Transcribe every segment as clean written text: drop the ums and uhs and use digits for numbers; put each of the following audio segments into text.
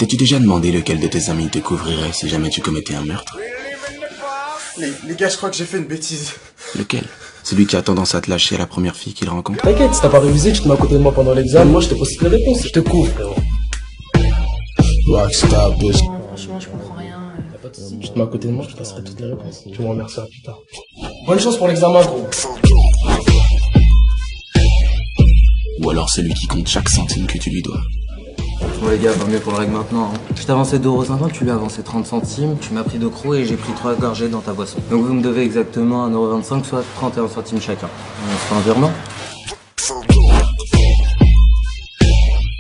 T'es-tu déjà demandé lequel de tes amis te couvrirait si jamais tu commettais un meurtre? Les gars, je crois que j'ai fait une bêtise. Lequel? Celui qui a tendance à te lâcher à la première fille qu'il rencontre? T'inquiète, si t'as pas révisé, tu te mets à côté de moi pendant l'examen, moi je te pose toutes les réponses, je te couvre, frérot. Rockstar bitch. Franchement, je comprends rien. Y'a pas de soucis, tu te mets à côté de moi, je te passerai toutes les réponses. Tu me remercieras plus tard. Bonne chance pour l'examen, gros. Ou alors celui qui compte chaque centime que tu lui dois? Bon les gars, va mieux pour le règle maintenant. Hein. Je t'ai avancé 2,50€, tu lui as avancé 30 centimes, tu m'as pris 2 crocs et j'ai pris 3 gorgées dans ta boisson. Donc vous me devez exactement 1,25€, soit 31 centimes chacun. On se fait un virement?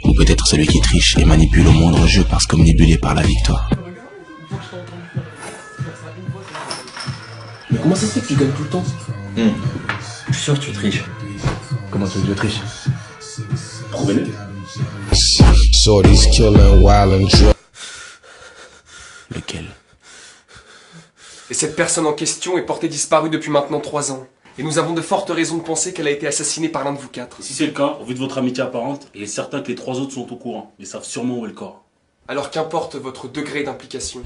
Ou peut-être celui qui triche et manipule au moindre jeu parce qu'omnibulé par la victoire. Mais comment ça se fait que tu gagnes tout le temps? Je suis sûr que tu triches. Comment tu veux que je triche? Prouvez-le. Shorty's killing while and drunk. Lequel? Et cette personne en question est portée disparue depuis maintenant 3 ans. Et nous avons de fortes raisons de penser qu'elle a été assassinée par l'un de vous 4. Si c'est le cas, au vu de votre amitié apparente, il est certain que les 3 autres sont au courant, mais savent sûrement où est le corps. Alors qu'importe votre degré d'implication.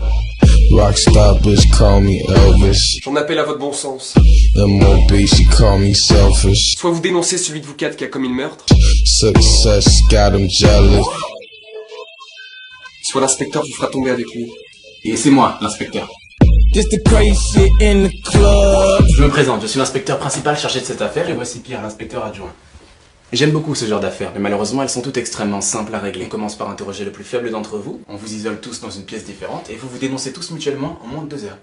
Rockstar bitch call me Elvis. J'en appelle à votre bon sens. M.O.B. she call me selfish. Soit vous dénoncez celui de vous 4 qui a commis le meurtre, Success got him jealous. soit l'inspecteur vous fera tomber avec lui. Et c'est moi, l'inspecteur. Just the crazy shit in the club. Je me présente, je suis l'inspecteur principal chargé de cette affaire et voici Pierre, l'inspecteur adjoint. J'aime beaucoup ce genre d'affaires, mais malheureusement elles sont toutes extrêmement simples à régler. On commence par interroger le plus faible d'entre vous, on vous isole tous dans une pièce différente et vous vous dénoncez tous mutuellement en moins de 2 heures.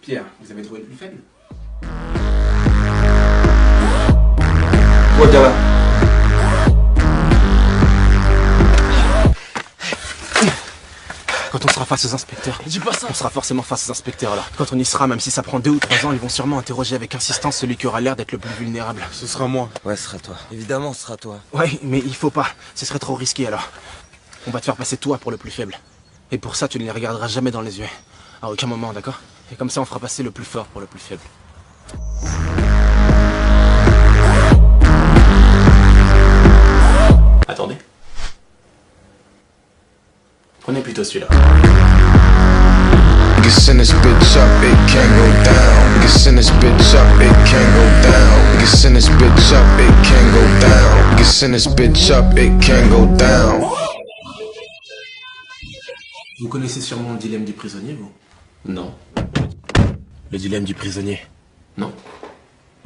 Pierre, vous avez trouvé le plus faible? Toi, bien là. Quand on sera face aux inspecteurs, on sera forcément face aux inspecteurs là. Quand on y sera, même si ça prend 2 ou 3 ans, ils vont sûrement interroger avec insistance celui qui aura l'air d'être le plus vulnérable. Ce sera moi. Ouais, ce sera toi. Évidemment, ce sera toi. Ouais, mais il faut pas, ce serait trop risqué alors. On va te faire passer toi pour le plus faible. Et pour ça, tu ne les regarderas jamais dans les yeux. À aucun moment, d'accord? Et comme ça, on fera passer le plus fort pour le plus faible. Attendez. Prenez plutôt celui-là. Niggas send this bitch up, it can't go down. Niggas send this bitch up, it can't go down. Niggas send this bitch up, it can't go down. Niggas send this bitch up, it can't go down. Vous connaissez sûrement le dilemme du prisonnier, vous? Non. Le dilemme du prisonnier? Non.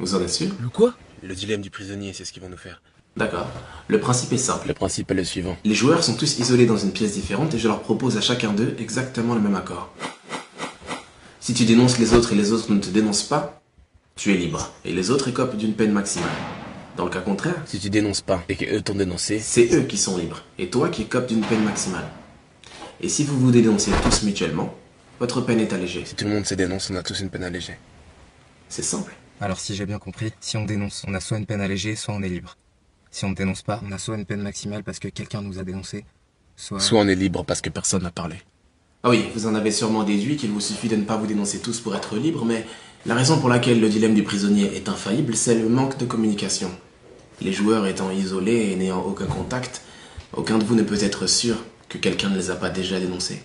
Vous en êtes sûr? Le quoi? Le dilemme du prisonnier, c'est ce qu'ils vont nous faire. D'accord. Le principe est simple. Le principe est le suivant. Les joueurs sont tous isolés dans une pièce différente et je leur propose à chacun d'eux exactement le même accord. Si tu dénonces les autres et les autres ne te dénoncent pas, tu es libre. Et les autres écopent d'une peine maximale. Dans le cas contraire, si tu dénonces pas et qu'eux t'ont dénoncé, c'est eux qui sont libres. Et toi qui écopes d'une peine maximale. Et si vous vous dénoncez tous mutuellement, votre peine est allégée. Si tout le monde se dénonce, on a tous une peine allégée. C'est simple. Alors si j'ai bien compris, si on dénonce, on a soit une peine allégée, soit on est libre. Si on ne dénonce pas, on a soit une peine maximale parce que quelqu'un nous a dénoncé, soit on est libre parce que personne n'a parlé. Ah oui, vous en avez sûrement déduit qu'il vous suffit de ne pas vous dénoncer tous pour être libre, mais la raison pour laquelle le dilemme du prisonnier est infaillible, c'est le manque de communication. Les joueurs étant isolés et n'ayant aucun contact, aucun de vous ne peut être sûr que quelqu'un ne les a pas déjà dénoncés.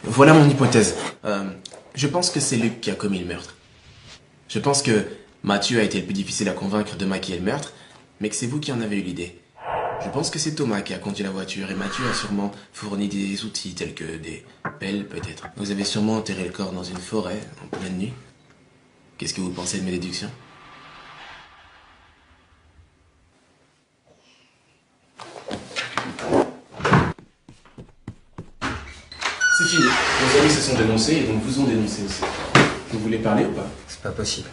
Voilà mon hypothèse. Je pense que c'est Luc qui a commis le meurtre. Je pense que Mathieu a été le plus difficile à convaincre de maquiller le meurtre, mais que c'est vous qui en avez eu l'idée. Je pense que c'est Thomas qui a conduit la voiture et Mathieu a sûrement fourni des outils tels que des pelles peut-être. Vous avez sûrement enterré le corps dans une forêt en pleine nuit. Qu'est-ce que vous pensez de mes déductions? C'est fini. Vos amis se sont dénoncés et donc vous ont dénoncé aussi. Vous voulez parler ou pas? c'est pas possible.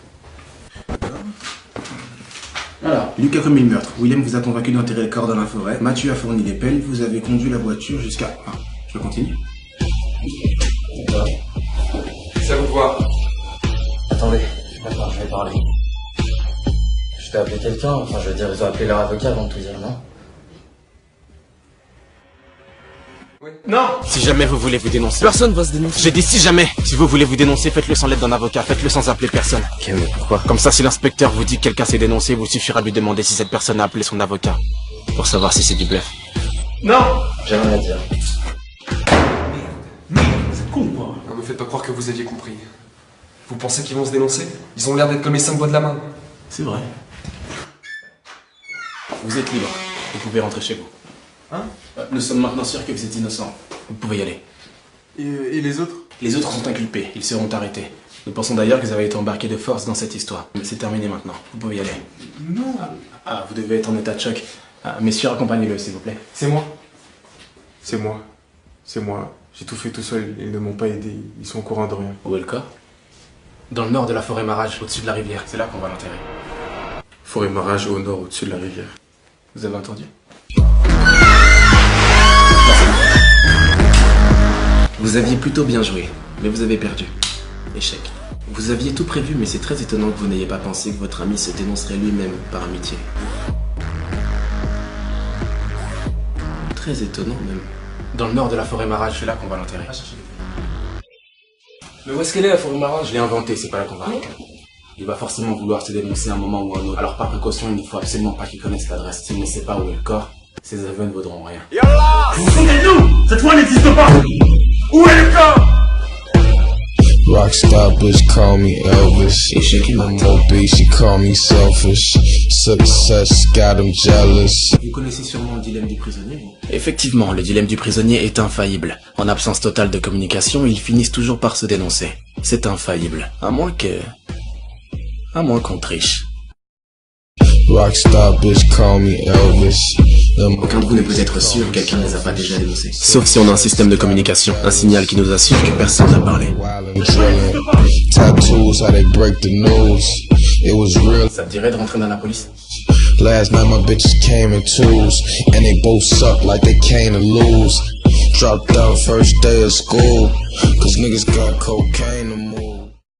Alors, Luc a commis le meurtre. William vous a convaincu d'enterrer le corps dans la forêt. Mathieu a fourni les pelles. Vous avez conduit la voiture jusqu'à... Ah, je continue. C'est à vous de voir. Attendez, d'accord, je vais parler. Je t'ai appelé quelqu'un, enfin je veux dire, ils ont appelé leur avocat avant de tout dire, non? Oui. Non! Si jamais vous voulez vous dénoncer... Personne va se dénoncer. J'ai dit si jamais! Si vous voulez vous dénoncer, faites-le sans l'aide d'un avocat, faites-le sans appeler personne. Ok, mais pourquoi? Comme ça, si l'inspecteur vous dit que quelqu'un s'est dénoncé, il vous suffira de lui demander si cette personne a appelé son avocat. Pour savoir si c'est du bluff. Non! J'ai rien à dire. faites pas croire que vous aviez compris. Vous pensez qu'ils vont se dénoncer? Ils ont l'air d'être comme les 5 doigts de la main. C'est vrai. Vous êtes libre. Vous pouvez rentrer chez vous. Hein? Nous sommes maintenant sûrs que vous êtes innocent. Vous pouvez y aller. Et les autres? Les autres sont inculpés. Ils seront arrêtés. Nous pensons d'ailleurs que vous avez été embarqués de force dans cette histoire. Mais c'est terminé maintenant. Vous pouvez y aller. Non. Ah, vous devez être en état de choc. Ah, messieurs, accompagnez-le, s'il vous plaît. C'est moi. C'est moi. C'est moi. J'ai tout fait tout seul. Ils ne m'ont pas aidé. Ils sont au courant de rien. Où est le corps? Dans le nord de la forêt Marage, au-dessus de la rivière. C'est là qu'on va l'enterrer. Forêt Marage au nord, au-dessus de la rivière. Vous avez entendu? Vous aviez plutôt bien joué, mais vous avez perdu. Échec. Vous aviez tout prévu, mais c'est très étonnant que vous n'ayez pas pensé que votre ami se dénoncerait lui-même par amitié. Très étonnant même. Dans le nord de la forêt Marage, c'est là qu'on va l'enterrer. Mais où est-ce qu'elle est la forêt Marage? Je l'ai inventée, c'est pas là qu'on va. Il va forcément vouloir se dénoncer à un moment ou à un autre. Alors par précaution, il ne faut absolument pas qu'il connaisse l'adresse. S'il ne sait pas où est le corps, ses aveux ne vaudront rien. Vous foutez-nous! Cette fois n'existe pas! Où est le corps? Rockstar bitch call me Elvis. I'm obese, she call me selfish. Success got them jealous. Vous connaissez sûrement le dilemme du prisonnier, vous? Effectivement, le dilemme du prisonnier est infaillible. En absence totale de communication, ils finissent toujours par se dénoncer. C'est infaillible. À moins qu'on triche. Rockstar bitch call me Elvis. Aucun de vous ne peut être sûr que quelqu'un ne les a pas déjà dénoncés. Sauf si on a un système de communication, un signal qui nous assure que personne n'a parlé. Tattoos, how they break the news. It was real. Ça te dirait de rentrer dans la police? Last night my bitches came in twos, and they both suck like they came to lose. Dropped out first day of school, cause niggas got cocaine to move.